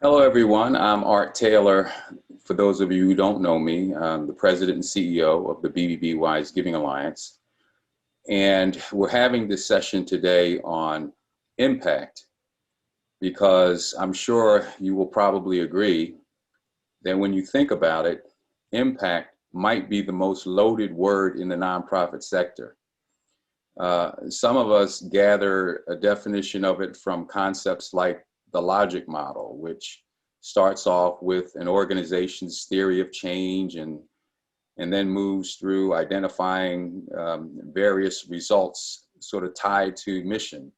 Hello, everyone. I'm Art Taylor. For those of you who don't know me, I'm the president and CEO of the BBBY's Giving Alliance. And we're having this session today on impact because I'm sure you will probably agree that when you think about it, impact might be the most loaded word in the nonprofit sector. Some of us gather a definition of it from concepts like the logic model, which starts off with an organization's theory of change and then moves through identifying various results sort of tied to mission.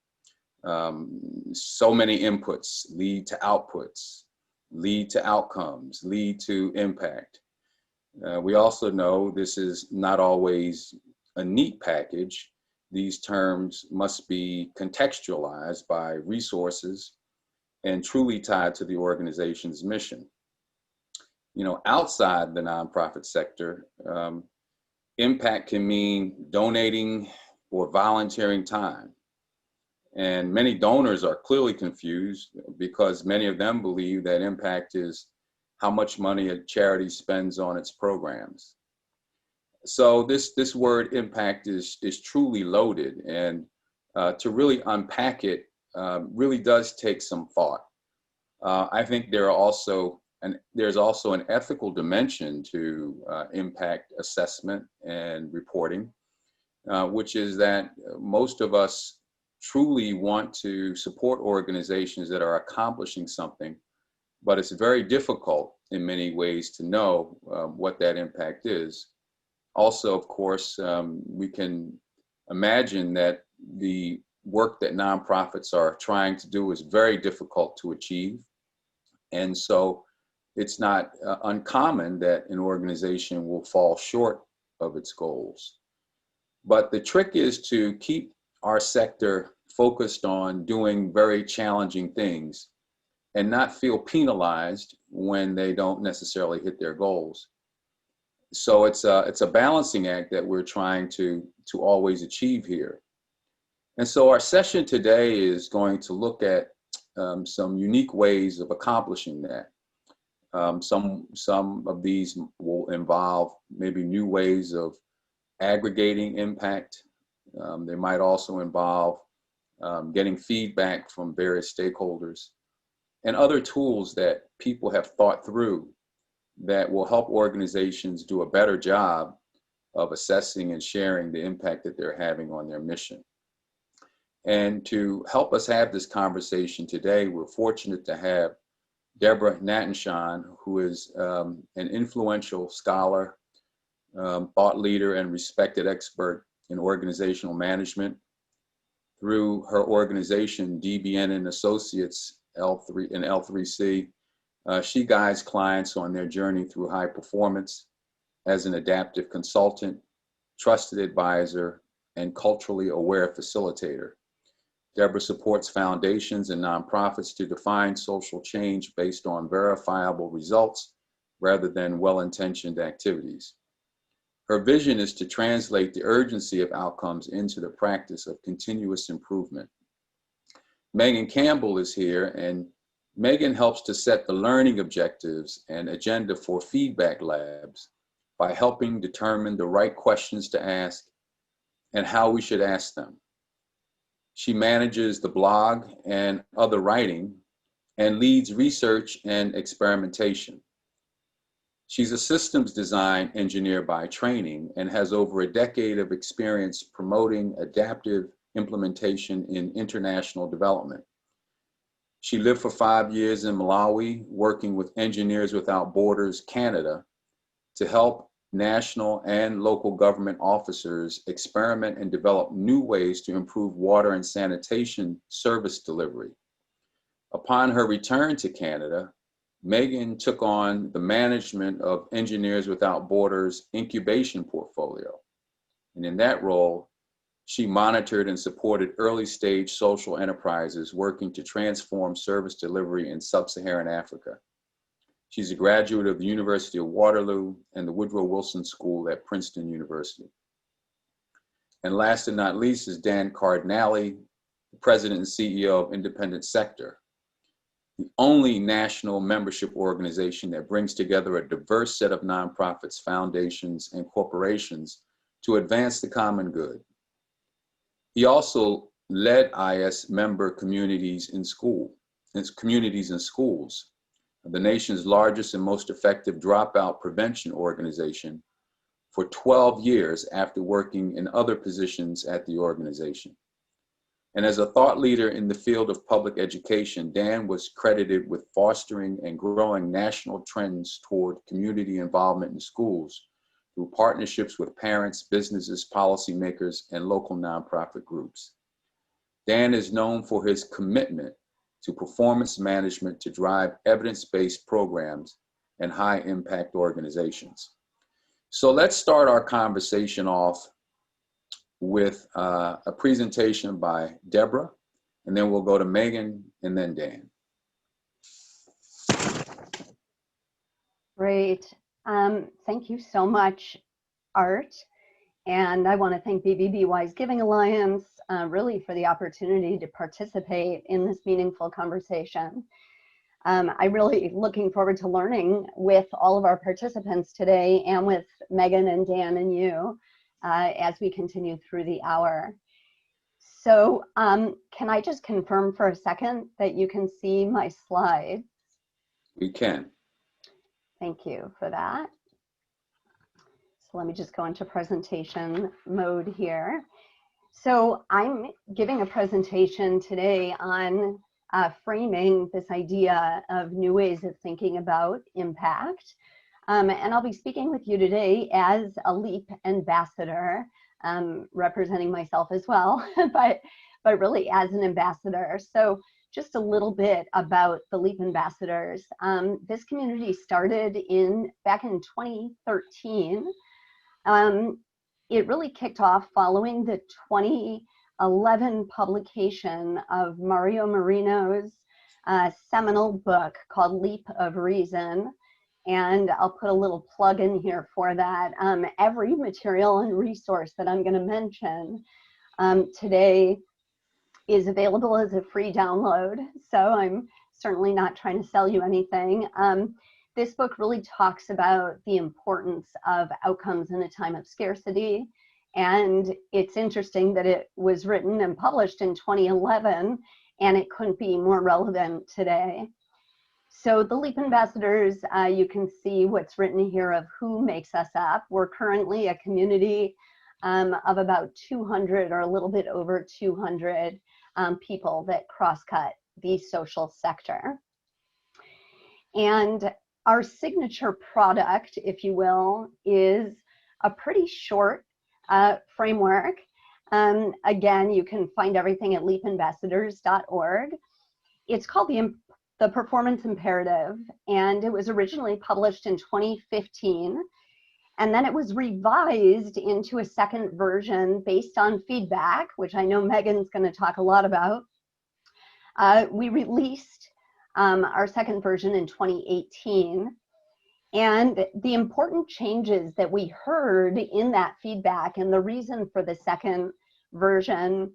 So many inputs lead to outputs, lead to outcomes, lead to impact. We also know this is not always a neat package. These terms must be contextualized by resources and truly tied to the organization's mission. Outside the nonprofit sector, impact can mean donating or volunteering time. And many donors are clearly confused because many of them believe that impact is how much money a charity spends on its programs. So this word impact is truly loaded, and to really unpack it really does take some thought. I think there's also an ethical dimension to impact assessment and reporting, which is that most of us truly want to support organizations that are accomplishing something, but it's very difficult in many ways to know what that impact is. Also, of course, we can imagine that the work that nonprofits are trying to do is very difficult to achieve. And so it's not uncommon that an organization will fall short of its goals. But the trick is to keep our sector focused on doing very challenging things and not feel penalized when they don't necessarily hit their goals. So it's a balancing act that we're trying to always achieve here. And so our session today is going to look at some unique ways of accomplishing that. Some of these will involve maybe new ways of aggregating impact. They might also involve getting feedback from various stakeholders and other tools that people have thought through that will help organizations do a better job of assessing and sharing the impact that they're having on their mission. And to help us have this conversation today, we're fortunate to have Deborah Natanshan, who is an influential scholar, thought leader, and respected expert in organizational management. Through her organization, DBN and Associates L3 and L3C, she guides clients on their journey through high performance as an adaptive consultant, trusted advisor, and culturally aware facilitator. Deborah supports foundations and nonprofits to define social change based on verifiable results rather than well-intentioned activities. Her vision is to translate the urgency of outcomes into the practice of continuous improvement. Megan Campbell is here, and Megan helps to set the learning objectives and agenda for feedback labs by helping determine the right questions to ask and how we should ask them. She manages the blog and other writing and leads research and experimentation. She's a systems design engineer by training and has over a decade of experience promoting adaptive implementation in international development. She lived for 5 years in Malawi, working with Engineers Without Borders Canada to help national and local government officers experiment and develop new ways to improve water and sanitation service delivery. Upon her return to Canada, Megan took on the management of Engineers Without Borders incubation portfolio. And in that role, she monitored and supported early stage social enterprises working to transform service delivery in sub-Saharan Africa. She's a graduate of the University of Waterloo and the Woodrow Wilson School at Princeton University. And last and not least is Dan Cardinale, the president and CEO of Independent Sector. the only national membership organization that brings together a diverse set of nonprofits, foundations, and corporations to advance the common good. He also led IS member communities in schools, the nation's largest and most effective dropout prevention organization, for 12 years after working in other positions at the organization. And as a thought leader in the field of public education, Dan was credited with fostering and growing national trends toward community involvement in schools through partnerships with parents, businesses, policymakers, and local nonprofit groups. Dan is known for his commitment to performance management to drive evidence-based programs and high-impact organizations. So let's start our conversation off with a presentation by Deborah, and then we'll go to Megan and then Dan. Great. Thank you so much, Art. And I want to thank BBBY's Giving Alliance really for the opportunity to participate in this meaningful conversation. I'm really looking forward to learning with all of our participants today and with Megan and Dan and you as we continue through the hour. So can I just confirm for a second that you can see my slides? We can. Thank you for that. So let me just go into presentation mode here. So I'm giving a presentation today on framing this idea of new ways of thinking about impact. And I'll be speaking with you today as a LEAP ambassador, representing myself as well, but really as an ambassador. So just a little bit about the LEAP ambassadors. This community started back in 2013. It really kicked off following the 2011 publication of Mario Moreno's seminal book called Leap of Reason. And I'll put a little plug in here for that. Every material and resource that I'm going to mention today is available as a free download. So I'm certainly not trying to sell you anything. This book really talks about the importance of outcomes in a time of scarcity. And it's interesting that it was written and published in 2011, and it couldn't be more relevant today. So the LEAP ambassadors, you can see what's written here of who makes us up. We're currently a community of about 200 or a little bit over 200 people that cross-cut the social sector. And our signature product, if you will, is a pretty short framework. Again, you can find everything at leapambassadors.org. It's called the Performance Imperative, and it was originally published in 2015. And then it was revised into a second version based on feedback, which I know Megan's going to talk a lot about. We released our second version in 2018. And the important changes that we heard in that feedback and the reason for the second version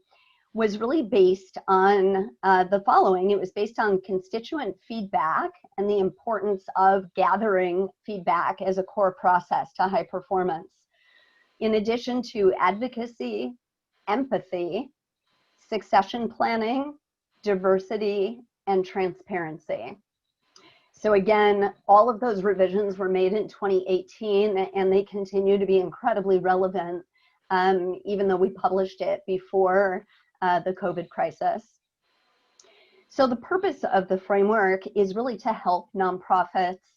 was really based on the following. It was based on constituent feedback and the importance of gathering feedback as a core process to high performance. In addition to advocacy, empathy, succession planning, diversity, and transparency. So again, all of those revisions were made in 2018, and they continue to be incredibly relevant, even though we published it before the COVID crisis. So the purpose of the framework is really to help nonprofits,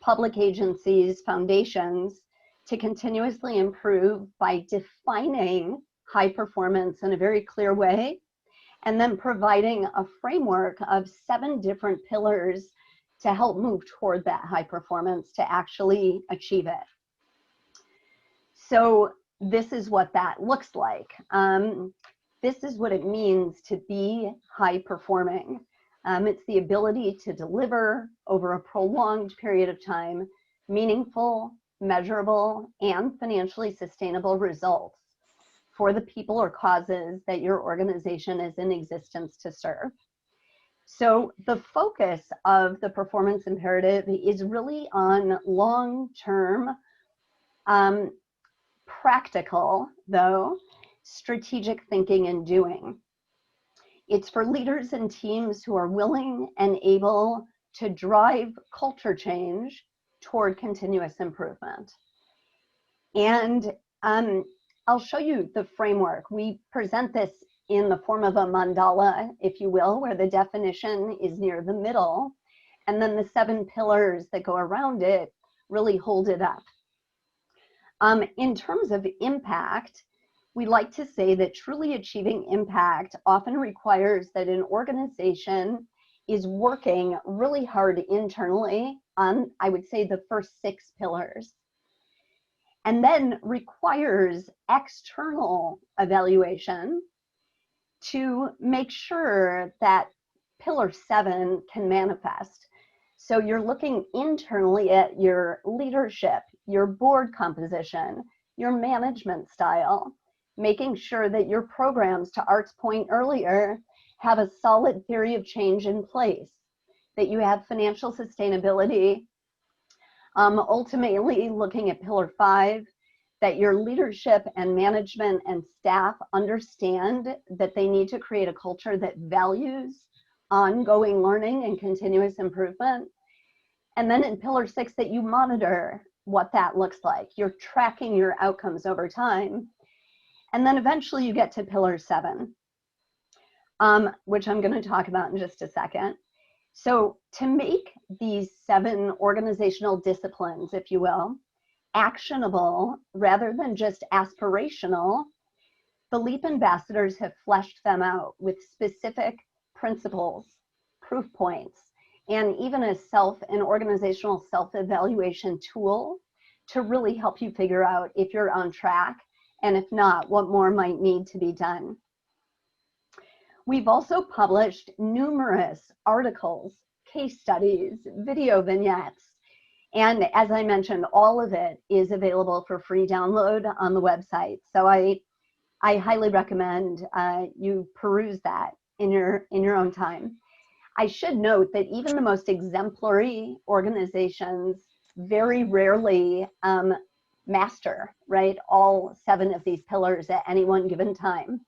public agencies, foundations to continuously improve by defining high performance in a very clear way, and then providing a framework of 7 different pillars to help move toward that high performance to actually achieve it. So this is what that looks like. This is what it means to be high performing. It's the ability to deliver over a prolonged period of time, meaningful, measurable, and financially sustainable results for the people or causes that your organization is in existence to serve. So the focus of the performance imperative is really on long-term, practical, though, strategic thinking and doing. It's for leaders and teams who are willing and able to drive culture change toward continuous improvement. And I'll show you the framework. We present this in the form of a mandala, if you will, where the definition is near the middle, and then the 7 pillars that go around it really hold it up. In terms of impact, we like to say that truly achieving impact often requires that an organization is working really hard internally on, I would say, the first 6 pillars, and then requires external evaluation to make sure that pillar 7 can manifest. So you're looking internally at your leadership, your board composition, your management style, making sure that your programs, to Art's point earlier, have a solid theory of change in place, that you have financial sustainability. Ultimately, looking at pillar 5, that your leadership and management and staff understand that they need to create a culture that values ongoing learning and continuous improvement. And then in pillar 6, that you monitor what that looks like. You're tracking your outcomes over time. And then eventually you get to pillar 7, which I'm going to talk about in just a second. So to make these 7 organizational disciplines, if you will, actionable rather than just aspirational, the LEAP ambassadors have fleshed them out with specific principles, proof points, and even an organizational self-evaluation tool to really help you figure out if you're on track, and if not, what more might need to be done. We've also published numerous articles, case studies, video vignettes, and as I mentioned, all of it is available for free download on the website. So I highly recommend you peruse that in your own time. I should note that even the most exemplary organizations very rarely master, right, all 7 of these pillars at any one given time.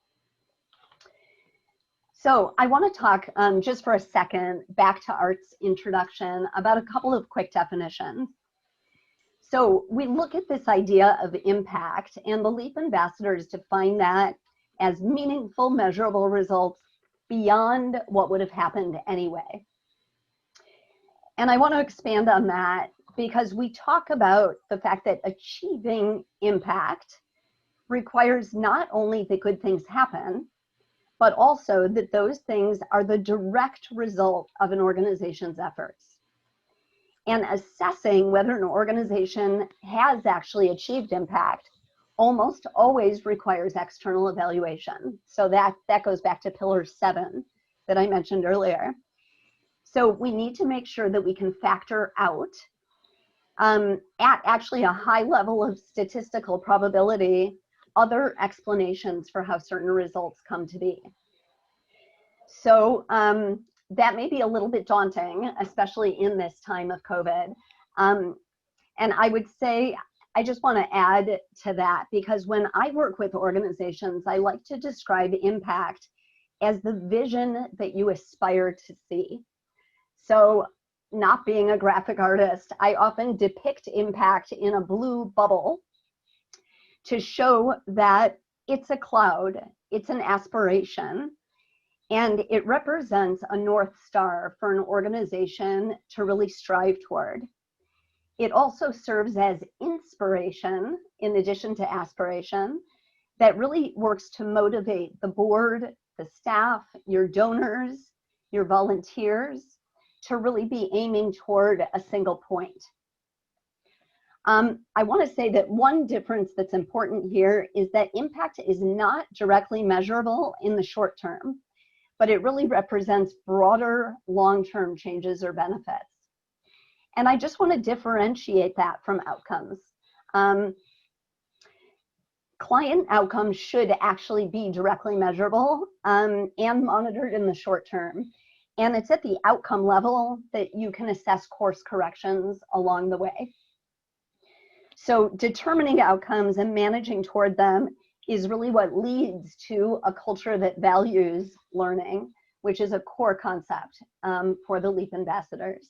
So I want to talk just for a second, back to Art's introduction, about a couple of quick definitions. So we look at this idea of impact, and the LEAP ambassadors define that as meaningful, measurable results beyond what would have happened anyway. And I want to expand on that because we talk about the fact that achieving impact requires not only that good things happen, but also that those things are the direct result of an organization's efforts. And assessing whether an organization has actually achieved impact almost always requires external evaluation. So that goes back to pillar 7 that I mentioned earlier. So we need to make sure that we can factor out at actually a high level of statistical probability other explanations for how certain results come to be. So that may be a little bit daunting, especially in this time of COVID. And I would say, I just want to add to that, because when I work with organizations, I like to describe impact as the vision that you aspire to see. So not being a graphic artist, I often depict impact in a blue bubble to show that it's a cloud, it's an aspiration, and it represents a North Star for an organization to really strive toward. It also serves as inspiration, in addition to aspiration, that really works to motivate the board, the staff, your donors, your volunteers, to really be aiming toward a single point. I want to say that one difference that's important here is that impact is not directly measurable in the short term, but it really represents broader long-term changes or benefits. And I just want to differentiate that from outcomes. Client outcomes should actually be directly measurable and monitored in the short term. And it's at the outcome level that you can assess course corrections along the way. So determining outcomes and managing toward them is really what leads to a culture that values learning, which is a core concept for the LEAP ambassadors.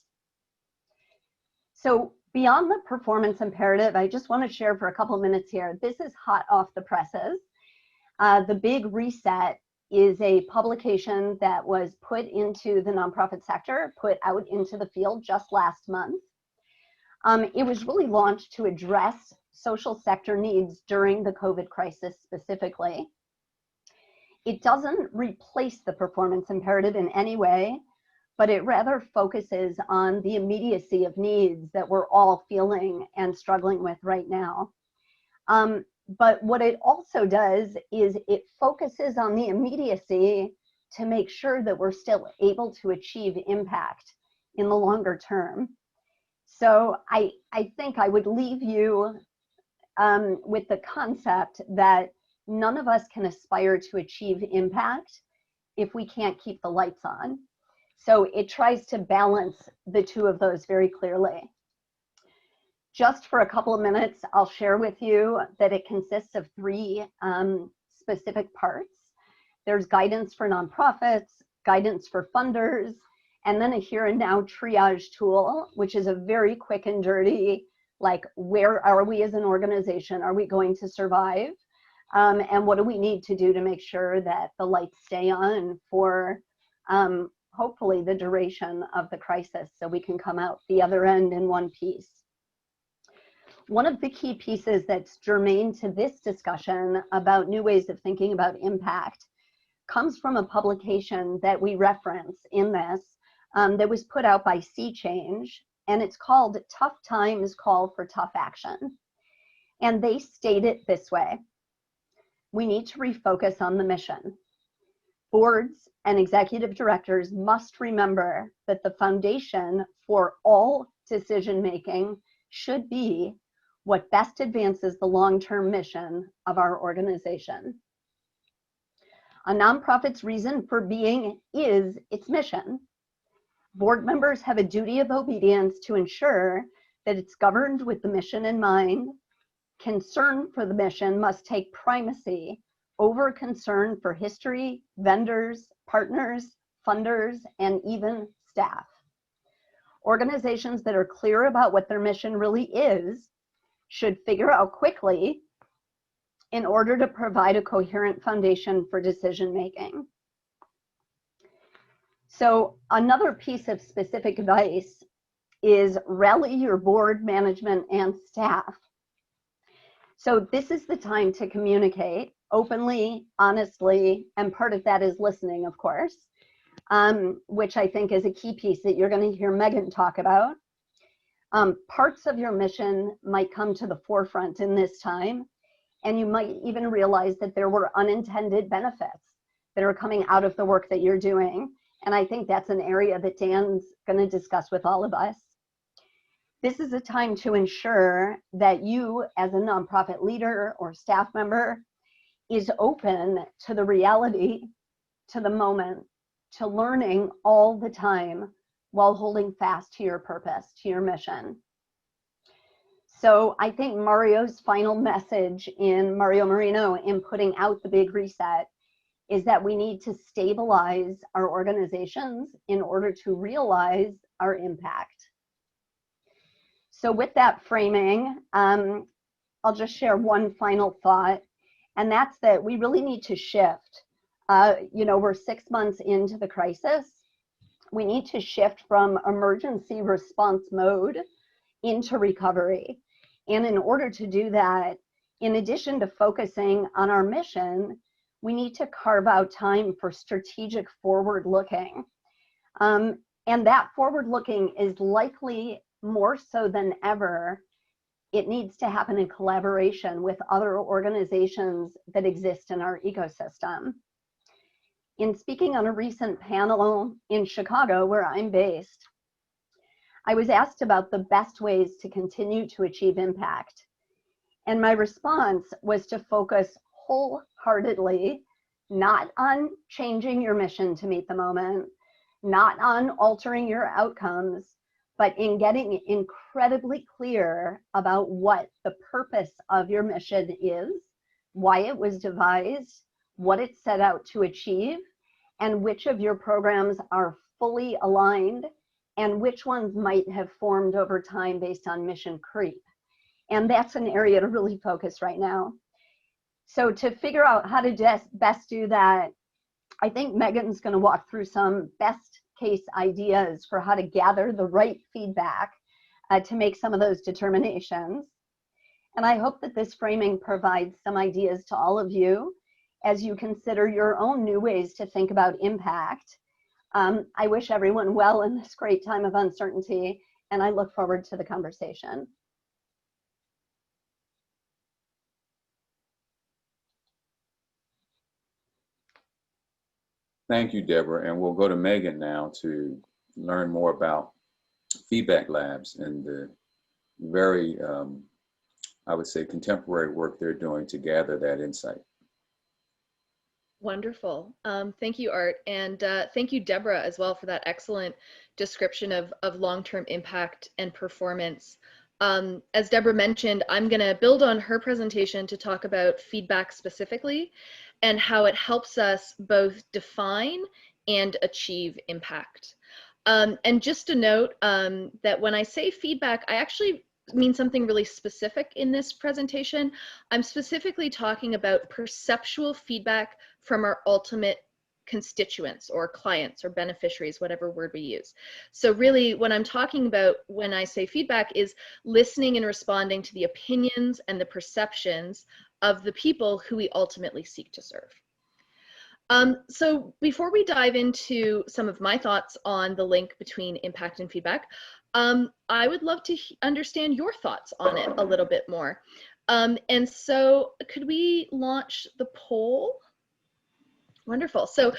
So beyond the performance imperative, I just want to share for a couple minutes here. This is hot off the presses. The Big Reset is a publication that was put into the nonprofit sector, put out into the field just last month. It was really launched to address social sector needs during the COVID crisis specifically. It doesn't replace the performance imperative in any way, but it rather focuses on the immediacy of needs that we're all feeling and struggling with right now. But what it also does is it focuses on the immediacy to make sure that we're still able to achieve impact in the longer term. So I think I would leave you with the concept that none of us can aspire to achieve impact if we can't keep the lights on. So it tries to balance the two of those very clearly. Just for a couple of minutes, I'll share with you that it consists of three specific parts. There's guidance for nonprofits, guidance for funders, and then a here and now triage tool, which is a very quick and dirty, like, where are we as an organization? Are we going to survive? And what do we need to do to make sure that the lights stay on for hopefully the duration of the crisis, so we can come out the other end in one piece. One of the key pieces that's germane to this discussion about new ways of thinking about impact comes from a publication that we reference in this that was put out by Sea Change, and it's called Tough Times Call for Tough Action. And they state it this way: we need to refocus on the mission. Boards and executive directors must remember that the foundation for all decision-making should be what best advances the long-term mission of our organization. A nonprofit's reason for being is its mission. Board members have a duty of obedience to ensure that it's governed with the mission in mind. Concern for the mission must take primacy over concern for history, vendors, partners, funders, and even staff. Organizations that are clear about what their mission really is should figure out quickly in order to provide a coherent foundation for decision making. So another piece of specific advice is rally your board, management, and staff. So this is the time to communicate openly, honestly, and part of that is listening, of course, which I think is a key piece that you're going to hear Megan talk about. Parts of your mission might come to the forefront in this time, and you might even realize that there were unintended benefits that are coming out of the work that you're doing. And I think that's an area that Dan's going to discuss with all of us. This is a time to ensure that you, as a nonprofit leader or staff member, is open to the reality, to the moment, to learning all the time while holding fast to your purpose, to your mission. So I think Mario's final message Mario Marino in putting out the Big Reset is that we need to stabilize our organizations in order to realize our impact. So with that framing, I'll just share one final thought, and that's that we really need to shift. We're 6 months into the crisis. We need to shift from emergency response mode into recovery. And in order to do that, in addition to focusing on our mission, we need to carve out time for strategic forward looking. And that forward looking is likely more so than ever. It needs to happen in collaboration with other organizations that exist in our ecosystem. In speaking on a recent panel in Chicago, where I'm based, I was asked about the best ways to continue to achieve impact. And my response was to focus wholeheartedly, not on changing your mission to meet the moment, not on altering your outcomes, but in getting incredibly clear about what the purpose of your mission is, why it was devised, what it set out to achieve, and which of your programs are fully aligned and which ones might have formed over time based on mission creep. And that's an area to really focus right now. So to figure out how to best do that, I think Megan's going to walk through some best case ideas for how to gather the right feedback to make some of those determinations. And I hope that this framing provides some ideas to all of you as you consider your own new ways to think about impact. I wish everyone well in this great time of uncertainty, and I look forward to the conversation. Thank you, Deborah. And we'll go to Megan now to learn more about feedback labs and the very, I would say, contemporary work they're doing to gather that insight. Wonderful. Thank you, Art. And thank you, Deborah, as well, for that excellent description of long-term impact and performance. As Deborah mentioned, I'm going to build on her presentation to talk about feedback specifically and how it helps us both define and achieve impact. And just a note that when I say feedback, I actually mean something really specific in this presentation. I'm specifically talking about perceptual feedback from our ultimate constituents or clients or beneficiaries, whatever word we use. So really what I'm talking about when I say feedback is listening and responding to the opinions and the perceptions of the people who we ultimately seek to serve. So before we dive into some of my thoughts on the link between impact and feedback, I would love to understand your thoughts on it a little bit more. And so could we launch the poll? Wonderful. So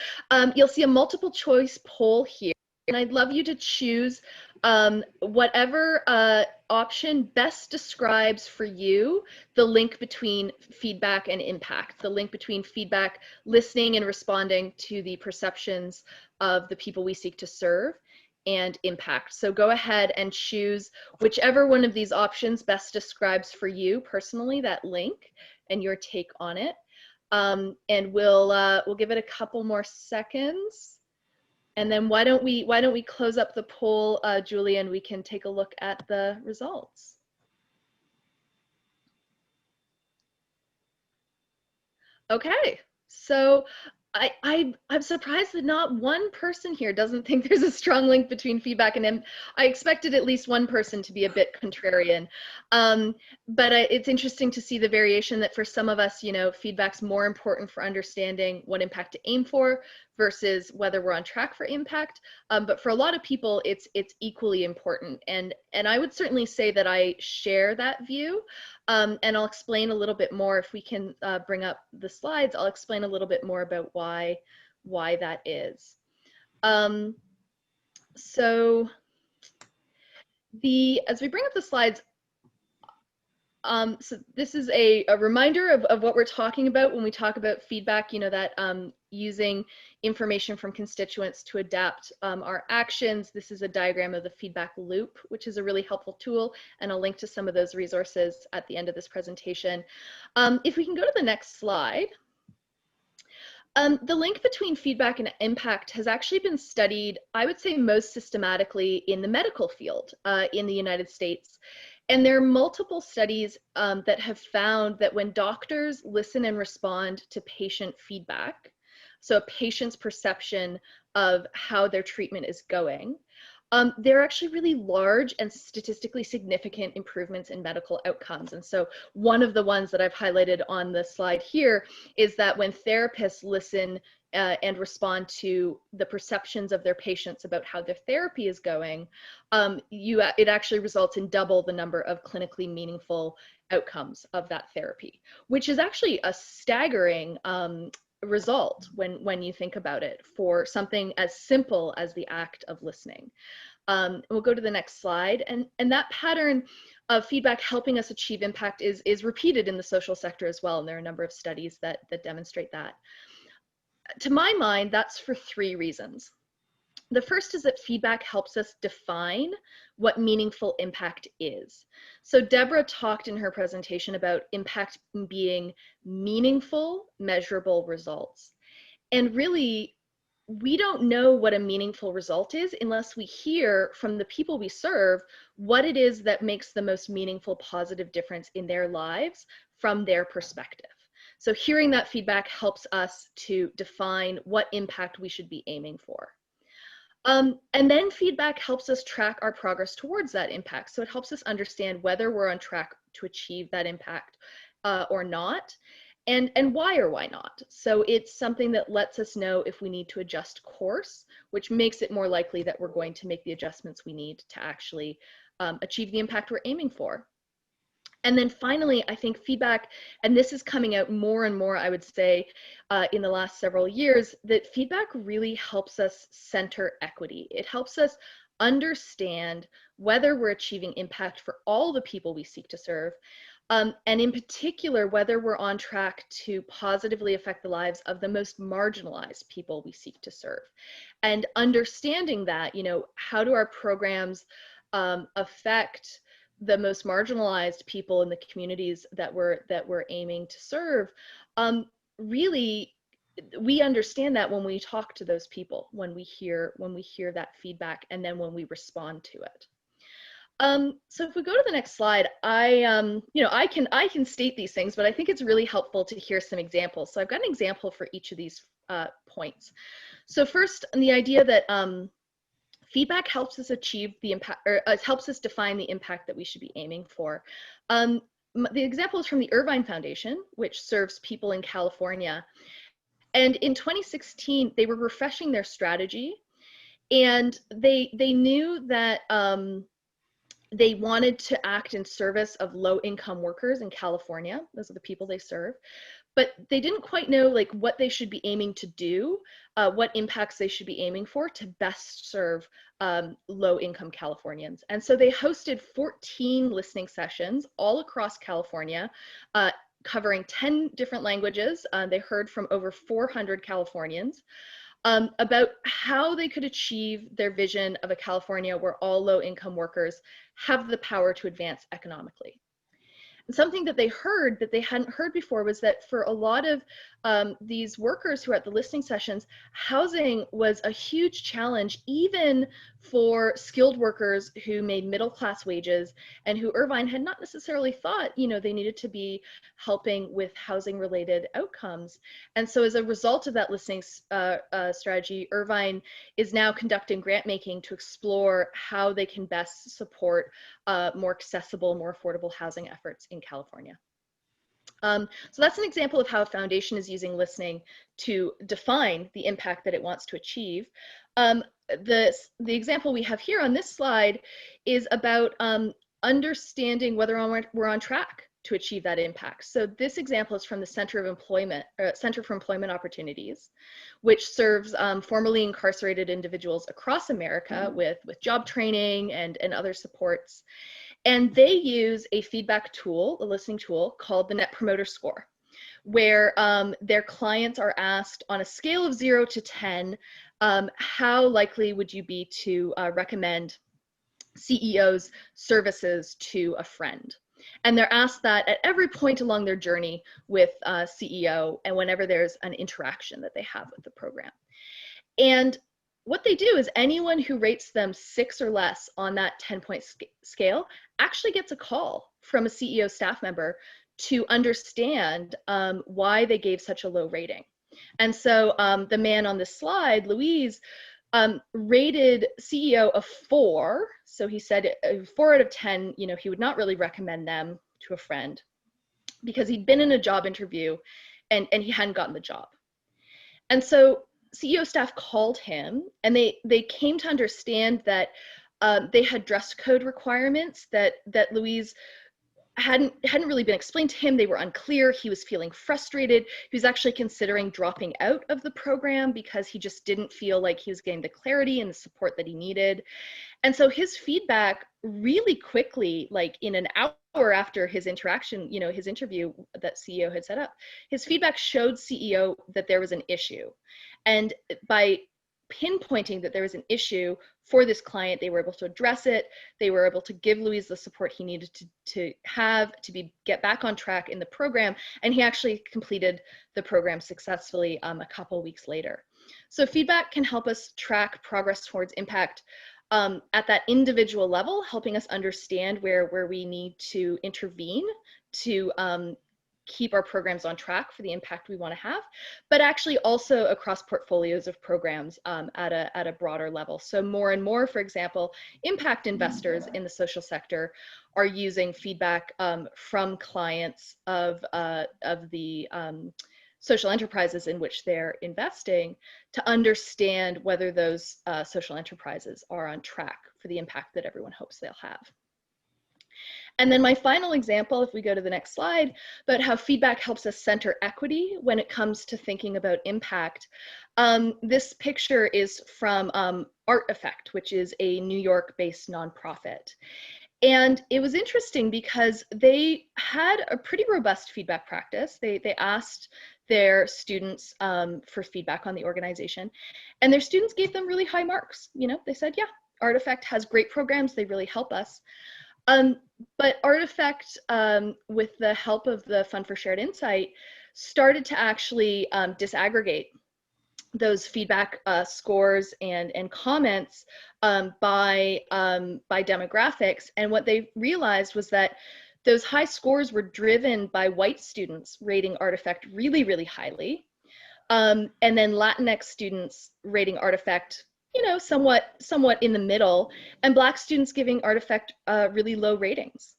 you'll see a multiple choice poll here, and I'd love you to choose whatever option best describes for you the link between feedback and impact, the link between feedback, listening and responding to the perceptions of the people we seek to serve, and impact. So go ahead and choose whichever one of these options best describes for you personally that link and your take on it. And we'll give it a couple more seconds. And then why don't we close up the poll, Julie, and we can take a look at the results. Okay, so I'm surprised that not one person here doesn't think there's a strong link between feedback and I expected at least one person to be a bit contrarian. But it's interesting to see the variation that for some of us, you know, feedback's more important for understanding what impact to aim for versus whether we're on track for impact. But for a lot of people, it's equally important. And I would certainly say that I share that view. And I'll explain a little bit more if we can bring up the slides. I'll explain a little bit more about why that is. So as we bring up the slides, so this is a reminder of what we're talking about when we talk about feedback, you know, that using information from constituents to adapt our actions. This is a diagram of the feedback loop, which is a really helpful tool, and I'll link to some of those resources at the end of this presentation. If we can go to the next slide. The link between feedback and impact has actually been studied, I would say, most systematically in the medical field in the United States. And there are multiple studies that have found that when doctors listen and respond to patient feedback, so a patient's perception of how their treatment is going, there are actually really large and statistically significant improvements in medical outcomes. And so one of the ones that I've highlighted on the slide here is that when therapists listen and respond to the perceptions of their patients about how their therapy is going, it actually results in double the number of clinically meaningful outcomes of that therapy, which is actually a staggering result when you think about it for something as simple as the act of listening. We'll go to the next slide, and that pattern of feedback helping us achieve impact is repeated in the social sector as well, and there are a number of studies that demonstrate that. To my mind, that's for three reasons. The first is that feedback helps us define what meaningful impact is. So Deborah talked in her presentation about impact being meaningful, measurable results. And really, we don't know what a meaningful result is unless we hear from the people we serve what it is that makes the most meaningful, positive difference in their lives from their perspective. So hearing that feedback helps us to define what impact we should be aiming for. And then feedback helps us track our progress towards that impact. So it helps us understand whether we're on track to achieve that impact or not, and why or why not. So it's something that lets us know if we need to adjust course, which makes it more likely that we're going to make the adjustments we need to actually achieve the impact we're aiming for. And then finally, I think feedback, and this is coming out more and more, I would say, in the last several years, that feedback really helps us center equity. It helps us understand whether we're achieving impact for all the people we seek to serve, and in particular, whether we're on track to positively affect the lives of the most marginalized people we seek to serve. And understanding that, you know, how do our programs affect the most marginalized people in the communities that we're aiming to serve, really, we understand that when we talk to those people, when we hear that feedback, and then when we respond to it. So if we go to the next slide, you know, I can state these things, but I think it's really helpful to hear some examples. So I've got an example for each of these points. So first, the idea that feedback helps us achieve the impact, or helps us define the impact that we should be aiming for. The example is from the Irvine Foundation, which serves people in California. And in 2016, they were refreshing their strategy, and they knew that they wanted to act in service of low-income workers in California. Those are the people they serve. But they didn't quite know like what they should be aiming to do, what impacts they should be aiming for to best serve low-income Californians. And so they hosted 14 listening sessions all across California, covering 10 different languages. They heard from over 400 Californians about how they could achieve their vision of a California where all low-income workers have the power to advance economically. Something that they heard that they hadn't heard before was that for a lot of these workers who are at the listening sessions, housing was a huge challenge, even for skilled workers who made middle-class wages and who Irvine had not necessarily thought, you know, they needed to be helping with housing-related outcomes. And so as a result of that listening strategy, Irvine is now conducting grant making to explore how they can best support more accessible, more affordable housing efforts in California. So that's an example of how a foundation is using listening to define the impact that it wants to achieve. The example we have here on this slide is about understanding whether we're on track to achieve that impact. So this example is from the Center for Employment Opportunities, which serves formerly incarcerated individuals across America with job training and other supports. And they use a feedback tool, a listening tool called the Net Promoter Score, where their clients are asked on a scale of 0 to 10, how likely would you be to recommend CEO's services to a friend? And they're asked that at every point along their journey with CEO and whenever there's an interaction that they have with the program. And what they do is anyone who rates them 6 or less on that 10-point scale actually gets a call from a CEO staff member to understand why they gave such a low rating. And so the man on this slide, Louise, rated CEO a 4. So he said 4 out of 10, you know, he would not really recommend them to a friend because he'd been in a job interview and he hadn't gotten the job. And so CEO staff called him, and they came to understand that they had dress code requirements that Louise hadn't really been explained to him. They were unclear. He was feeling frustrated. He was actually considering dropping out of the program because he just didn't feel like he was getting the clarity and the support that he needed. And so his feedback really quickly, like in an hour after his interaction, you know, his interview that CEO had set up, his feedback showed CEO that there was an issue. And by pinpointing that there was an issue for this client. They were able to address it. They were able to give Louise the support he needed to get back on track in the program, and he actually completed the program successfully a couple weeks later. So feedback can help us track progress towards impact at that individual level, helping us understand where we need to intervene to keep our programs on track for the impact we want to have, but actually also across portfolios of programs at a broader level. So more and more, for example, impact investors in the social sector are using feedback from clients of the social enterprises in which they're investing to understand whether those social enterprises are on track for the impact that everyone hopes they'll have. And then my final example, if we go to the next slide, about how feedback helps us center equity when it comes to thinking about impact. This picture is from Art Effect, which is a New York-based nonprofit. And it was interesting because they had a pretty robust feedback practice. They asked their students for feedback on the organization, and their students gave them really high marks. You know, they said, yeah, Art Effect has great programs, they really help us. But Art Effect, with the help of the Fund for Shared Insight, started to actually disaggregate those feedback scores and comments by demographics. And what they realized was that those high scores were driven by white students rating Art Effect really, really highly. And then Latinx students rating Art Effect, you know, somewhat in the middle, and Black students giving Art Effect really low ratings.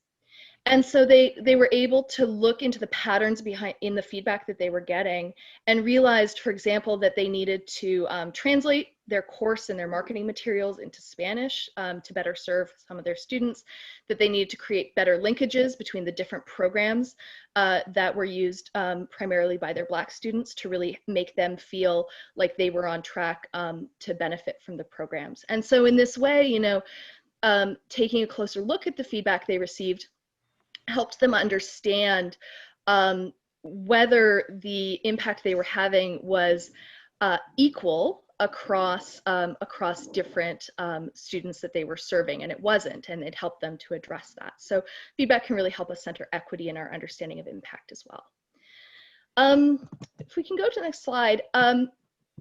And so they were able to look into the patterns in the feedback that they were getting, and realized, for example, that they needed to translate their course and their marketing materials into Spanish to better serve some of their students, that they needed to create better linkages between the different programs that were used primarily by their Black students to really make them feel like they were on track to benefit from the programs. And so in this way, you know, taking a closer look at the feedback they received helped them understand whether the impact they were having was equal across different students that they were serving, and it wasn't, and it helped them to address that. So feedback can really help us center equity in our understanding of impact as well. If we can go to the next slide.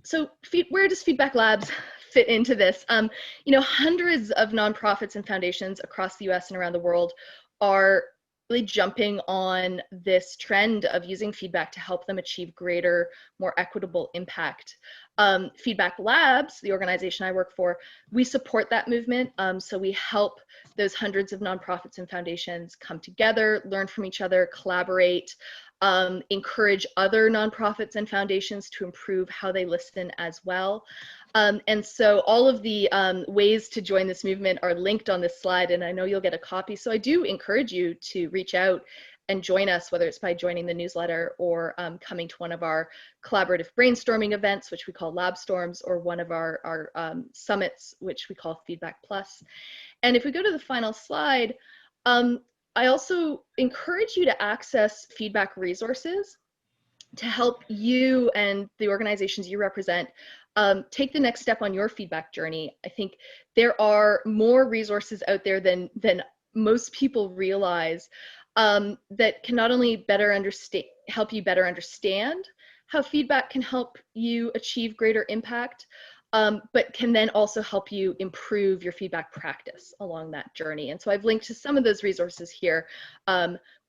So where does Feedback Labs fit into this? You know, hundreds of nonprofits and foundations across the US and around the world are really jumping on this trend of using feedback to help them achieve greater, more equitable impact. Feedback Labs, the organization I work for, we support that movement. So we help those hundreds of nonprofits and foundations come together, learn from each other, collaborate, encourage other nonprofits and foundations to improve how they listen as well. And so all of the ways to join this movement are linked on this slide, and I know you'll get a copy. So I do encourage you to reach out and join us, whether it's by joining the newsletter or coming to one of our collaborative brainstorming events, which we call Lab Storms, or one of our summits, which we call Feedback Plus. And if we go to the final slide, I also encourage you to access feedback resources to help you and the organizations you represent take the next step on your feedback journey. I think there are more resources out there than most people realize that can not only help you better understand how feedback can help you achieve greater impact, but can then also help you improve your feedback practice along that journey. And so I've linked to some of those resources here,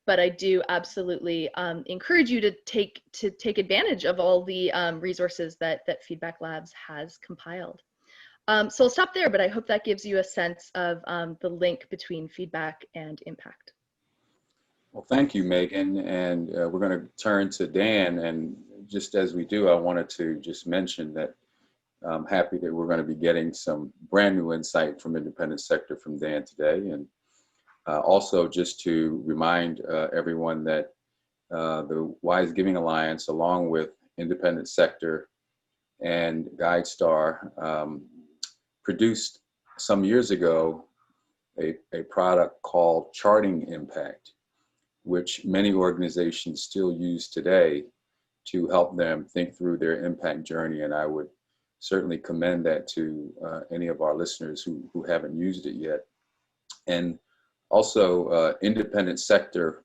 but I do absolutely encourage you to take advantage of all the resources that Feedback Labs has compiled. So I'll stop there, but I hope that gives you a sense of the link between feedback and impact. Well, thank you, Megan. And we're going to turn to Dan. And just as we do, I wanted to just mention that I'm happy that we're going to be getting some brand new insight from independent sector from Dan today. And also just to remind everyone that the Wise Giving Alliance, along with independent sector and GuideStar, produced some years ago a product called Charting Impact, which many organizations still use today to help them think through their impact journey. And I would certainly commend that to any of our listeners who haven't used it yet. And also, independent sector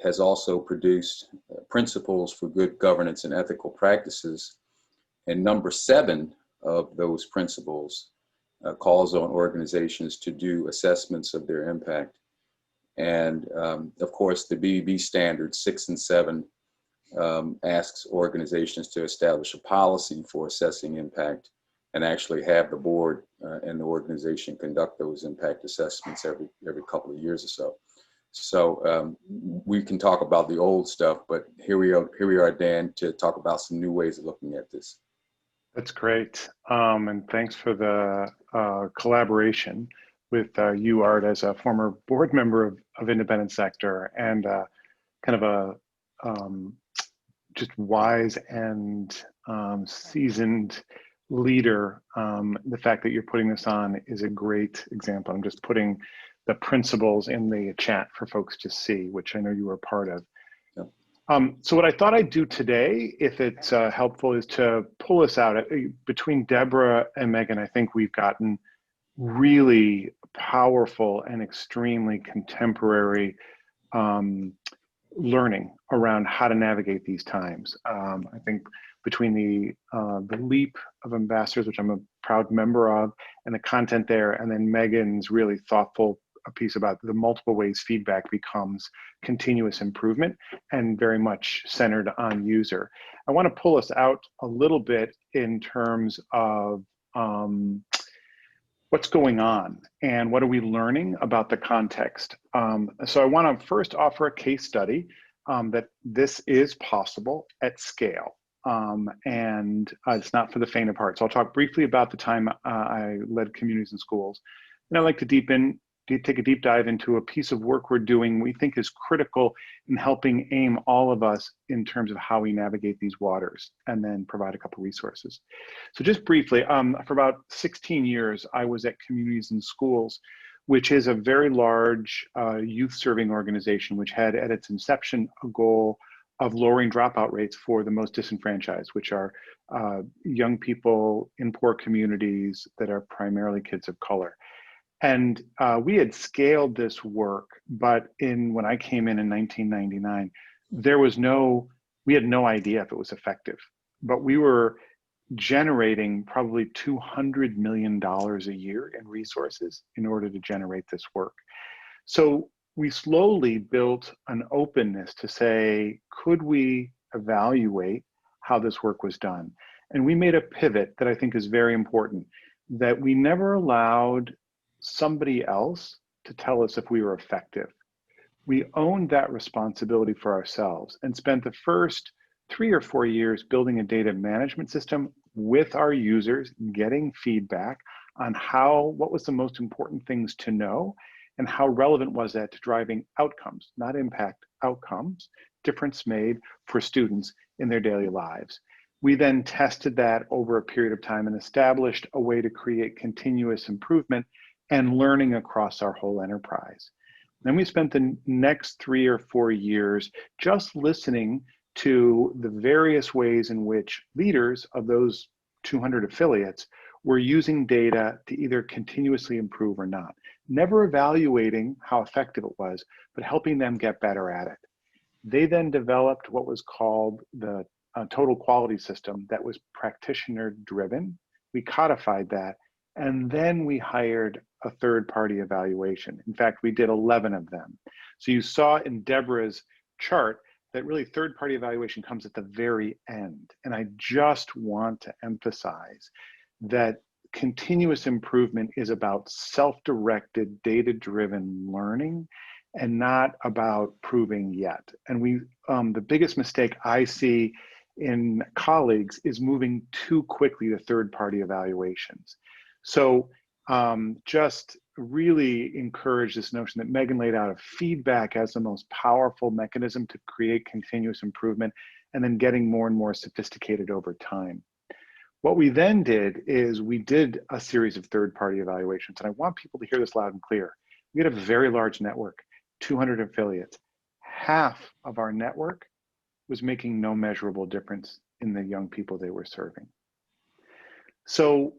has also produced principles for good governance and ethical practices. And number 7 of those principles calls on organizations to do assessments of their impact. And of course, the BBB standards 6 and 7 asks organizations to establish a policy for assessing impact and actually have the board and the organization conduct those impact assessments every couple of years or so. So we can talk about the old stuff, but here we are, Dan, to talk about some new ways of looking at this. That's great. And thanks for the collaboration with you, Art, as a former board member of Independent Sector and kind of a just wise and seasoned leader. The fact that you're putting this on is a great example. I'm just putting the principles in the chat for folks to see, which I know you were part of. So what I thought I'd do today, if it's helpful, is to pull us out. Between Deborah and Megan, I think we've gotten really powerful and extremely contemporary learning around how to navigate these times. I think between the leap of ambassadors, which I'm a proud member of, and the content there, and then Megan's really thoughtful piece about the multiple ways feedback becomes continuous improvement and very much centered on user. I want to pull us out a little bit in terms of what's going on and what are we learning about the context. So I want to first offer a case study that this is possible at scale. And it's not for the faint of heart. So I'll talk briefly about the time I led communities and schools. And I'd like to take a deep dive into a piece of work we're doing we think is critical in helping aim all of us in terms of how we navigate these waters, and then provide a couple resources. So just briefly, for about 16 years, I was at Communities and Schools, which is a very large youth serving organization, which had at its inception a goal of lowering dropout rates for the most disenfranchised, which are young people in poor communities that are primarily kids of color. And we had scaled this work, but when I came in 1999, we had no idea if it was effective, but we were generating probably $200 million a year in resources in order to generate this work. So we slowly built an openness to say, could we evaluate how this work was done? And we made a pivot that I think is very important, that we never allowed somebody else to tell us if we were effective. We owned that responsibility for ourselves and spent the first 3 or 4 years building a data management system with our users, getting feedback on what was the most important things to know and how relevant was that to driving outcomes, not impact, outcomes, difference made for students in their daily lives. We then tested that over a period of time and established a way to create continuous improvement and learning across our whole enterprise. Then we spent the next 3 or 4 years just listening to the various ways in which leaders of those 200 affiliates were using data to either continuously improve or not. Never evaluating how effective it was, but helping them get better at it. They then developed what was called the total quality system that was practitioner driven. We codified that, and then we hired a third-party evaluation. In fact, we did 11 of them. So you saw in Deborah's chart that really third-party evaluation comes at the very end. And I just want to emphasize that continuous improvement is about self-directed, data-driven learning and not about proving yet. And the biggest mistake I see in colleagues is moving too quickly to third-party evaluations. So just really encourage this notion that Megan laid out of feedback as the most powerful mechanism to create continuous improvement and then getting more and more sophisticated over time. What we then did is we did a series of third-party evaluations, and I want people to hear this loud and clear. We had a very large network, 200 affiliates. Half of our network was making no measurable difference in the young people they were serving. So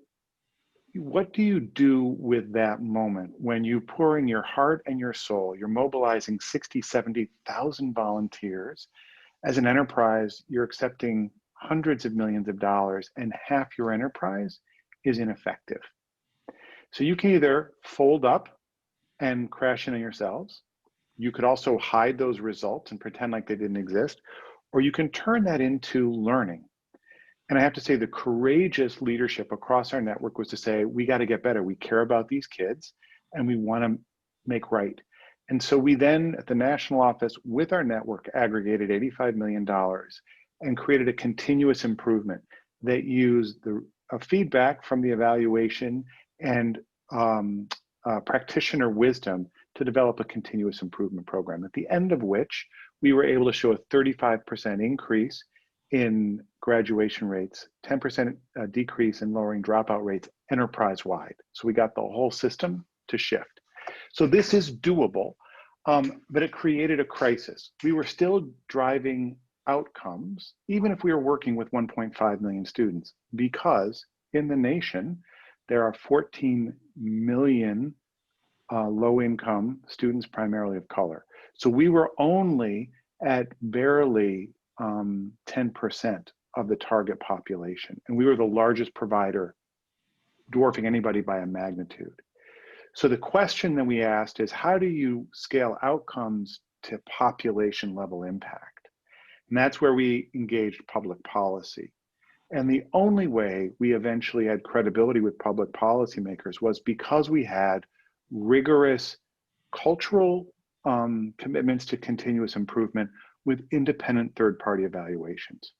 what do you do with that moment when you pour in your heart and your soul? You're mobilizing 60, 70,000 volunteers. As an enterprise, you're accepting hundreds of millions of dollars and half your enterprise is ineffective. So you can either fold up and crash in on yourselves. You could also hide those results and pretend like they didn't exist, or you can turn that into learning. And I have to say the courageous leadership across our network was to say, we got to get better. We care about these kids and we want to make right. And so we then at the national office with our network aggregated $85 million and created a continuous improvement that used the feedback from the evaluation and practitioner wisdom to develop a continuous improvement program, at the end of which we were able to show a 35% increase in graduation rates, 10% decrease in lowering dropout rates enterprise-wide. So we got the whole system to shift. So this is doable, but it created a crisis. We were still driving outcomes, even if we were working with 1.5 million students, because in the nation, there are 14 million low-income students, primarily of color. So we were only at barely 10% of the target population. And we were the largest provider, dwarfing anybody by a magnitude. So the question that we asked is, how do you scale outcomes to population level impact? And that's where we engaged public policy. And the only way we eventually had credibility with public policymakers was because we had rigorous cultural commitments to continuous improvement with independent third-party evaluations.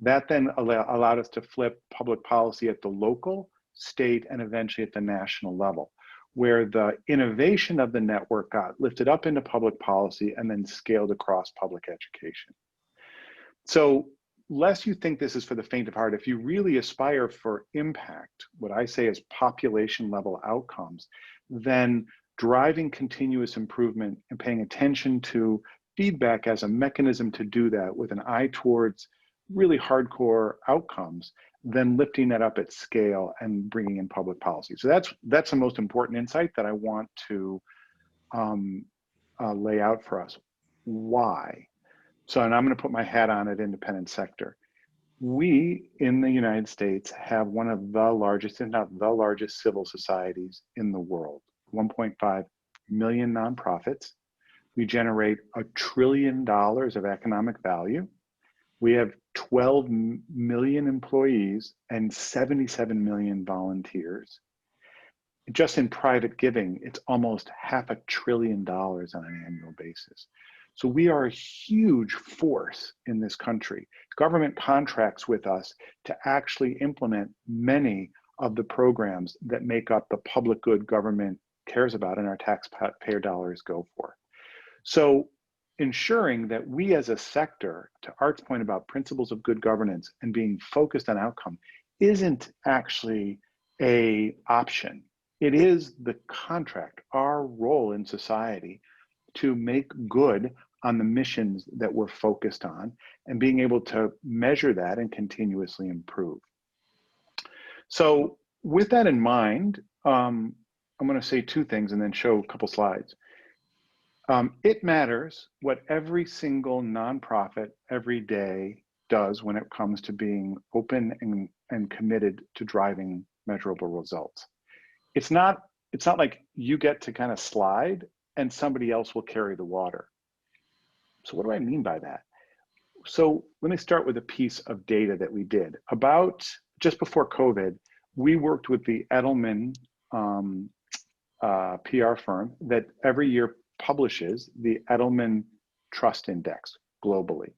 That then allowed us to flip public policy at the local, state, and eventually at the national level, where the innovation of the network got lifted up into public policy and then scaled across public education. So, lest you think this is for the faint of heart, if you really aspire for impact, what I say is population level outcomes, then driving continuous improvement and paying attention to feedback as a mechanism to do that with an eye towards really hardcore outcomes, then lifting that up at scale and bringing in public policy. So that's the most important insight that I want to lay out for us. Why? So, and I'm going to put my hat on at independent sector. We in the United States have one of the largest, if not the largest, civil societies in the world. 1.5 million nonprofits. We generate $1 trillion of economic value. We have 12 million employees and 77 million volunteers. Just in private giving, it's almost $500 billion on an annual basis. So we are a huge force in this country. Government contracts with us to actually implement many of the programs that make up the public good government cares about and our taxpayer dollars go for. So ensuring that we as a sector, to Art's point about principles of good governance and being focused on outcome, isn't actually an option. It is the contract, our role in society to make good on the missions that we're focused on and being able to measure that and continuously improve. So with that in mind, I'm going to say two things and then show a couple slides. It matters what every single nonprofit every day does when it comes to being open and committed to driving measurable results. It's not like you get to kind of slide and somebody else will carry the water. So what do I mean by that? So let me start with a piece of data that we did. About just before COVID, we worked with the Edelman PR firm that every year publishes the Edelman Trust Index globally.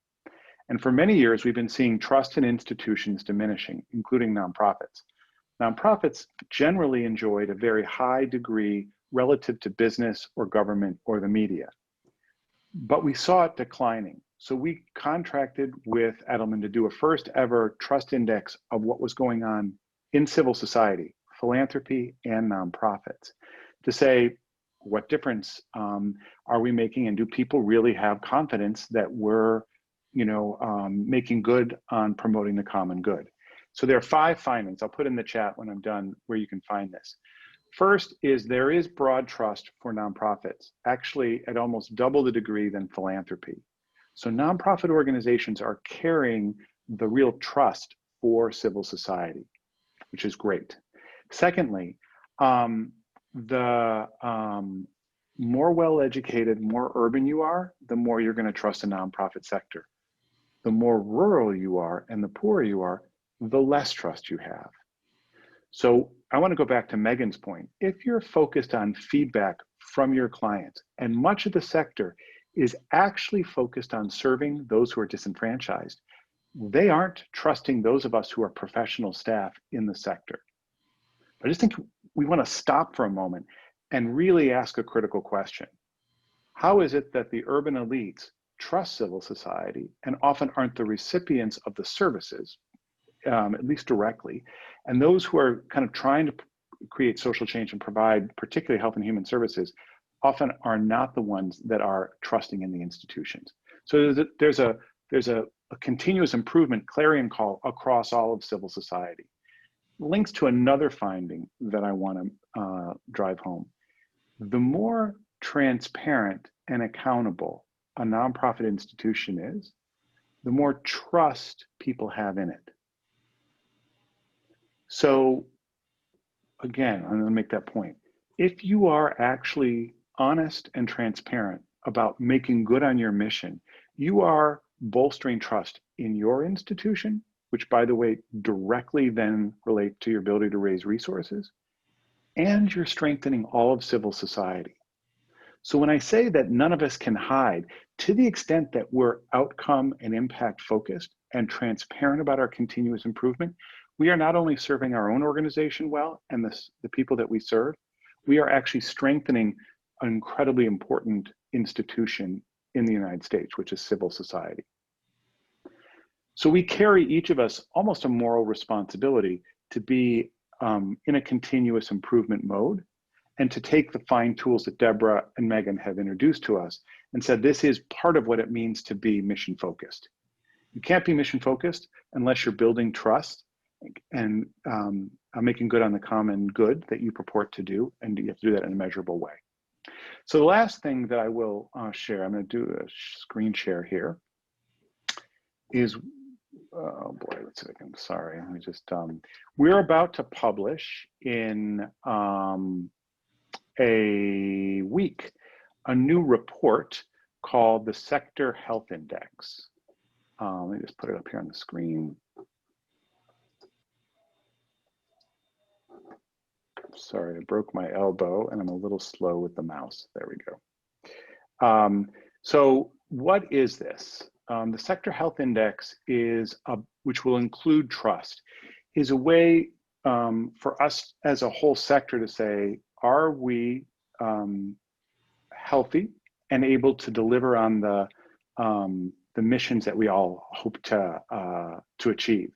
And for many years, we've been seeing trust in institutions diminishing, including nonprofits. Nonprofits generally enjoyed a very high degree relative to business or government or the media, but we saw it declining. So we contracted with Edelman to do a first ever trust index of what was going on in civil society, philanthropy, and nonprofits to say, what difference are we making, and do people really have confidence that we're making good on promoting the common good? So there are 5 findings. I'll put in the chat when I'm done where you can find this. First is there is broad trust for nonprofits, actually at almost double the degree than philanthropy. So nonprofit organizations are carrying the real trust for civil society, which is great. Secondly, the more well-educated, more urban you are, the more you're going to trust the nonprofit sector. The more rural you are and the poorer you are, the less trust you have. So I want to go back to Megan's point. If you're focused on feedback from your clients, and much of the sector is actually focused on serving those who are disenfranchised, they aren't trusting those of us who are professional staff in the sector. I just think we want to stop for a moment and really ask a critical question. How is it that the urban elites trust civil society and often aren't the recipients of the services, at least directly, and those who are kind of trying to create social change and provide particularly health and human services often are not the ones that are trusting in the institutions? So there's a continuous improvement clarion call across all of civil society. Links to another finding that I want to drive home. The more transparent and accountable a nonprofit institution is, the more trust people have in it. So again, I'm going to make that point. If you are actually honest and transparent about making good on your mission, you are bolstering trust in your institution, which by the way, directly then relate to your ability to raise resources, and you're strengthening all of civil society. So when I say that none of us can hide, to the extent that we're outcome and impact focused and transparent about our continuous improvement, we are not only serving our own organization well and the people that we serve, we are actually strengthening an incredibly important institution in the United States, which is civil society. So we carry, each of us, almost a moral responsibility to be in a continuous improvement mode and to take the fine tools that Deborah and Megan have introduced to us and said this is part of what it means to be mission focused. You can't be mission focused unless you're building trust and making good on the common good that you purport to do, and you have to do that in a measurable way. So the last thing that I will share, I'm going to do a screen share here, is, oh boy, let's see if I can, sorry, let me just, we're about to publish in a week a new report called the Sector Health Index. Let me just put it up here on the screen. Sorry, I broke my elbow and I'm a little slow with the mouse. There we go. So what is this? The Sector Health Index is, which will include trust, is a way for us as a whole sector to say, are we healthy and able to deliver on the missions that we all hope to achieve?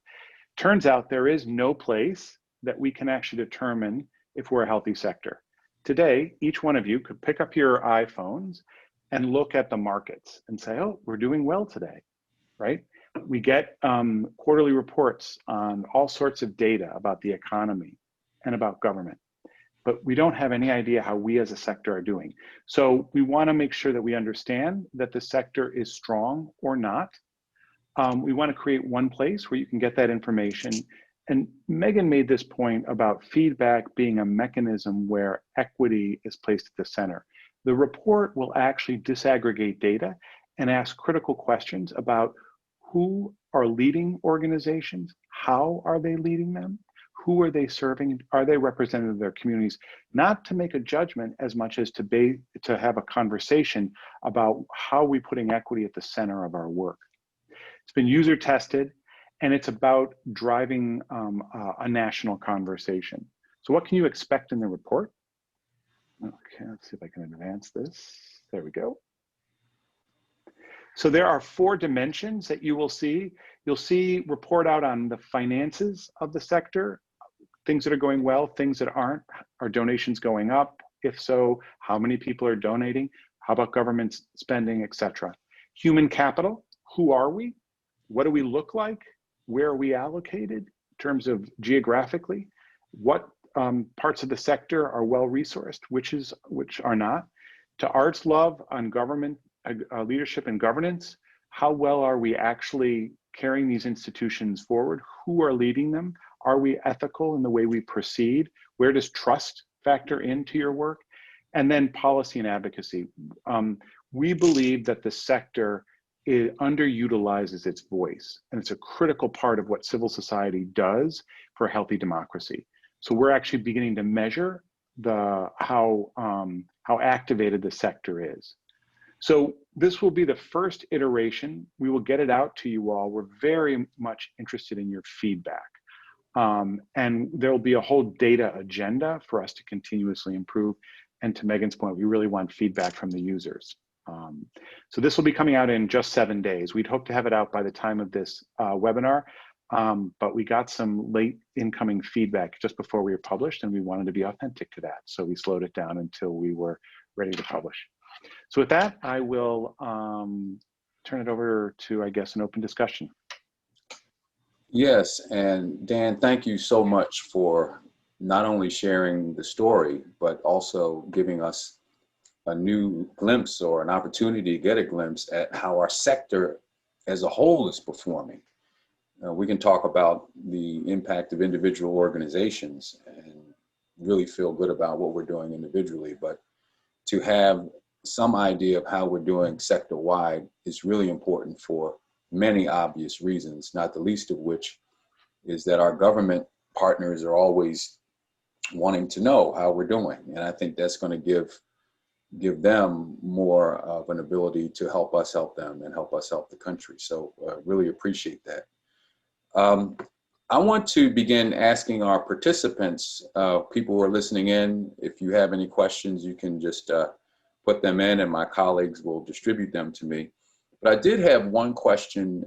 Turns out there is no place that we can actually determine if we're a healthy sector. Today, each one of you could pick up your iPhones and look at the markets and say, oh, we're doing well today, right? We get quarterly reports on all sorts of data about the economy and about government, but we don't have any idea how we as a sector are doing. So we want to make sure that we understand that the sector is strong or not. We want to create one place where you can get that information. And Megan made this point about feedback being a mechanism where equity is placed at the center. The report will actually disaggregate data and ask critical questions about who are leading organizations, how are they leading them, who are they serving, are they representative of their communities, not to make a judgment as much as to have a conversation about how we're putting equity at the center of our work. It's been user tested, and it's about driving a national conversation. So what can you expect in the report? Okay, let's see if I can advance this. There we go. So there are 4 dimensions that you will see. You'll see report out on the finances of the sector, things that are going well, things that aren't. Are donations going up? If so, how many people are donating? How about government spending, etc. Human capital, who are we? What do we look like? Where are we allocated? terms of geographically, what parts of the sector are well resourced, which are not. To Art's love on government leadership and governance, how well are we actually carrying these institutions forward? Who are leading them? Are we ethical in the way we proceed? Where does trust factor into your work? And then policy and advocacy. We believe that the sector underutilizes its voice, and it's a critical part of what civil society does for a healthy democracy. So we're actually beginning to measure how activated the sector is. So this will be the first iteration. We will get it out to you all. We're very much interested in your feedback. And there'll be a whole data agenda for us to continuously improve. And to Megan's point, we really want feedback from the users. So this will be coming out in just 7 days. We'd hope to have it out by the time of this webinar, but we got some late incoming feedback just before we were published, and we wanted to be authentic to that. So we slowed it down until we were ready to publish. So with that, I will turn it over to, I guess, an open discussion. Yes, and Dan, thank you so much for not only sharing the story, but also giving us a new glimpse or an opportunity to get a glimpse at how our sector as a whole is performing. We can talk about the impact of individual organizations and really feel good about what we're doing individually, but to have some idea of how we're doing sector-wide is really important for many obvious reasons, not the least of which is that our government partners are always wanting to know how we're doing. And I think that's going to give them more of an ability to help us help them and help us help the country. So really appreciate that. I want to begin asking our participants, people who are listening in, if you have any questions, you can just put them in and my colleagues will distribute them to me. But I did have one question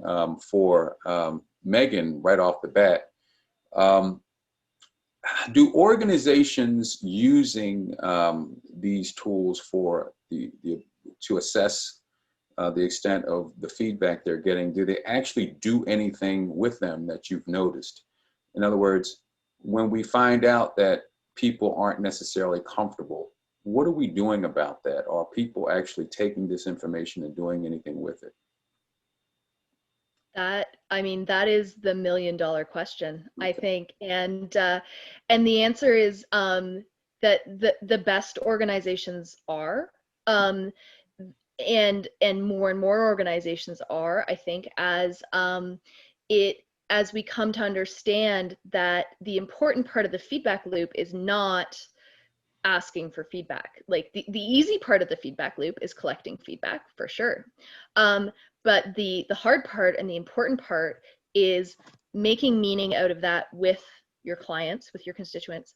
for Megan right off the bat. Do organizations using these tools for to assess the extent of the feedback they're getting, do they actually do anything with them that you've noticed? In other words, when we find out that people aren't necessarily comfortable, what are we doing about that? Are people actually taking this information and doing anything with it? That is the $1 million question, I think. And the answer is that the best organizations are, and more organizations are, I think, as we come to understand that the important part of the feedback loop is not asking for feedback. Like the easy part of the feedback loop is collecting feedback, for sure. But the hard part and the important part is making meaning out of that with your clients, with your constituents,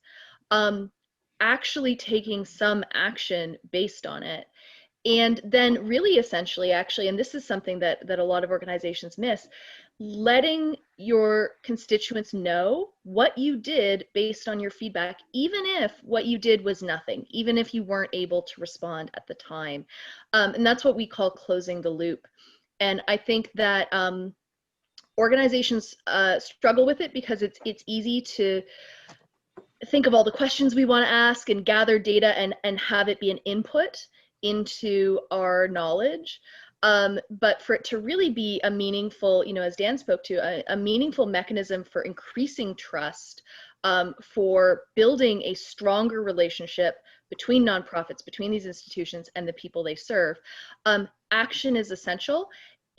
actually taking some action based on it. And then really essentially, actually, and this is something that a lot of organizations miss, letting your constituents know what you did based on your feedback, even if what you did was nothing, even if you weren't able to respond at the time. And that's what we call closing the loop. And I think that organizations struggle with it because it's easy to think of all the questions we want to ask and gather data and have it be an input into our knowledge. But for it to really be a meaningful, as Dan spoke to, a meaningful mechanism for increasing trust, for building a stronger relationship between nonprofits, between these institutions and the people they serve, action is essential.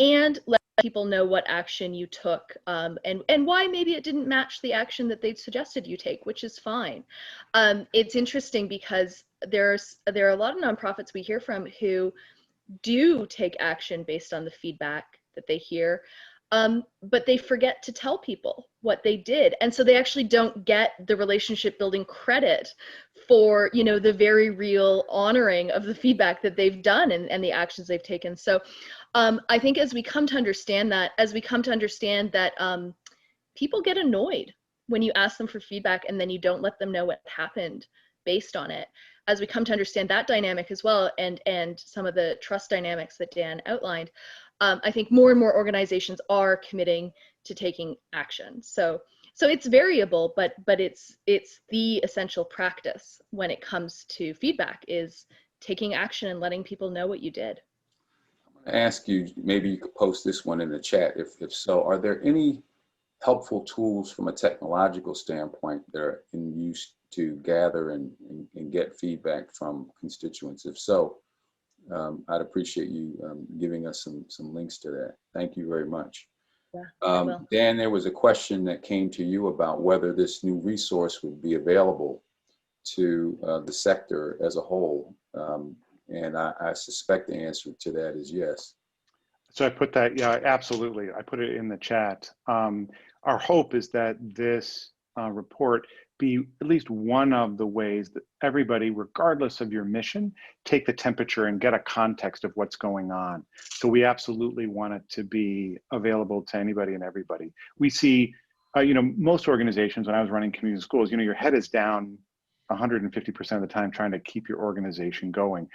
And let people know what action you took, and why maybe it didn't match the action that they'd suggested you take, which is fine. It's interesting because there are a lot of nonprofits we hear from who do take action based on the feedback that they hear, but they forget to tell people what they did. And so they actually don't get the relationship building credit for, the very real honoring of the feedback that they've done and the actions they've taken. So I think as we come to understand that, people get annoyed when you ask them for feedback and then you don't let them know what happened based on it. As we come to understand that dynamic as well, and some of the trust dynamics that Dan outlined, I think more and more organizations are committing to taking action. So So it's variable, but it's the essential practice when it comes to feedback, is taking action and letting people know what you did. I ask you, maybe you could post this one in the chat. If so, are there any helpful tools from a technological standpoint that are in use to gather and get feedback from constituents? If so, I'd appreciate you giving us some links to that. Thank you very much. Yeah, I will. Dan, there was a question that came to you about whether this new resource would be available to the sector as a whole. And I suspect the answer to that is yes. So I put that, yeah, absolutely. I put it in the chat. Our hope is that this report be at least one of the ways that everybody, regardless of your mission, take the temperature and get a context of what's going on. So we absolutely want it to be available to anybody and everybody. We see, most organizations, when I was running community schools, your head is down 150% of the time trying to keep your organization going.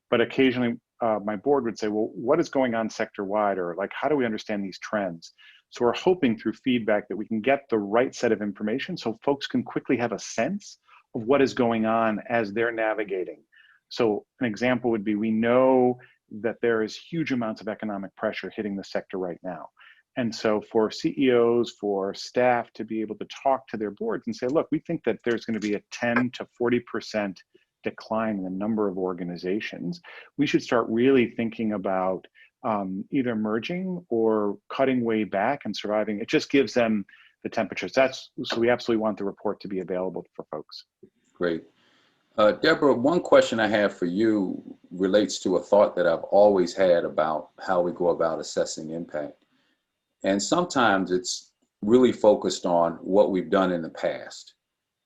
But occasionally my board would say, well, what is going on sector-wide, or like, how do we understand these trends? So we're hoping through feedback that we can get the right set of information so folks can quickly have a sense of what is going on as they're navigating. So an example would be, we know that there is huge amounts of economic pressure hitting the sector right now. And so for CEOs, for staff to be able to talk to their boards and say, look, we think that there's going to be a 10 to 40% decline in the number of organizations, we should start really thinking about either merging or cutting way back and surviving. It just gives them the temperatures. So we absolutely want the report to be available for folks. Great. Deborah, one question I have for you relates to a thought that I've always had about how we go about assessing impact. And sometimes it's really focused on what we've done in the past.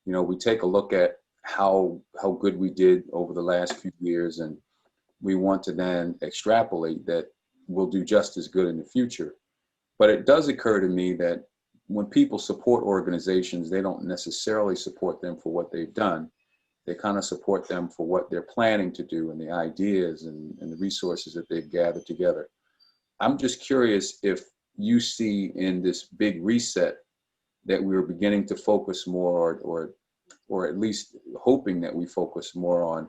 We take a look at how good we did over the last few years, and we want to then extrapolate that we'll do just as good in the future. But it does occur to me that when people support organizations, they don't necessarily support them for what they've done. They kind of support them for what they're planning to do and the ideas and the resources that they've gathered together. I'm just curious if you see in this big reset that we're beginning to focus more, or at least hoping that we focus more on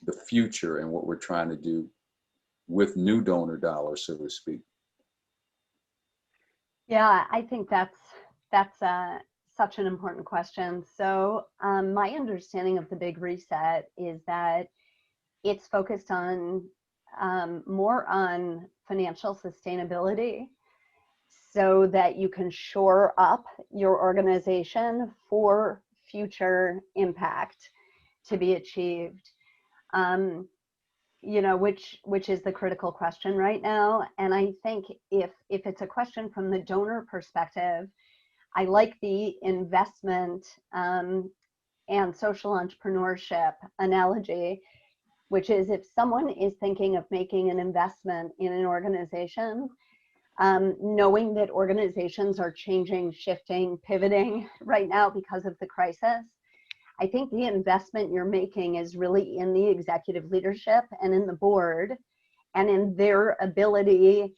the future and what we're trying to do with new donor dollars, so to speak. Yeah, I think that's such an important question. So my understanding of the big reset is that it's focused on more on financial sustainability, so that you can shore up your organization for future impact to be achieved. Which is the critical question right now. And I think if it's a question from the donor perspective, I like the investment and social entrepreneurship analogy, which is, if someone is thinking of making an investment in an organization, knowing that organizations are changing, shifting, pivoting right now because of the crisis, I think the investment you're making is really in the executive leadership and in the board and in their ability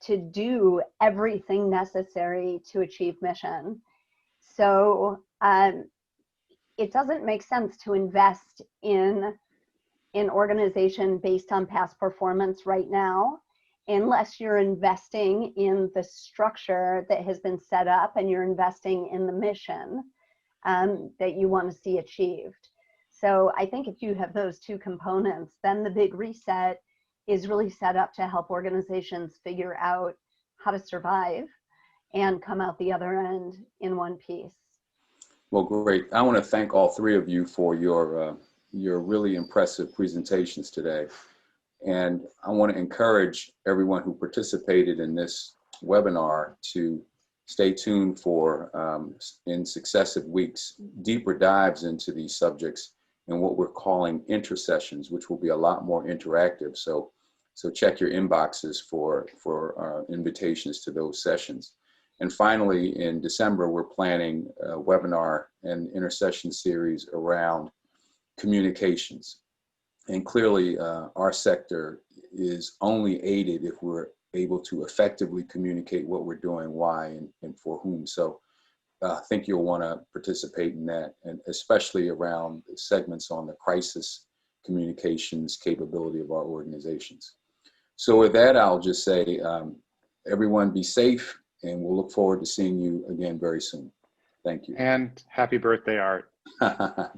to do everything necessary to achieve mission. So it doesn't make sense to invest in an organization based on past performance right now, unless you're investing in the structure that has been set up and you're investing in the mission that you want to see achieved. So I think if you have those two components, then the big reset is really set up to help organizations figure out how to survive and come out the other end in one piece. Well, great. I want to thank all three of you for your really impressive presentations today. And I want to encourage everyone who participated in this webinar to stay tuned for, in successive weeks, deeper dives into these subjects and what we're calling intersessions, which will be a lot more interactive. So check your inboxes for invitations to those sessions. And finally, in December, we're planning a webinar and intersession series around communications. And clearly, our sector is only aided if we're able to effectively communicate what we're doing, why, and for whom. So I think you'll want to participate in that, and especially around segments on the crisis communications capability of our organizations. So with that, I'll just say, everyone be safe, and we'll look forward to seeing you again very soon. Thank you. And happy birthday, Art.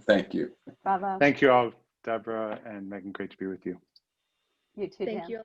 Thank you. Bravo. Thank you all, Deborah and Megan. Great to be with you. You too, Thank Dan. you.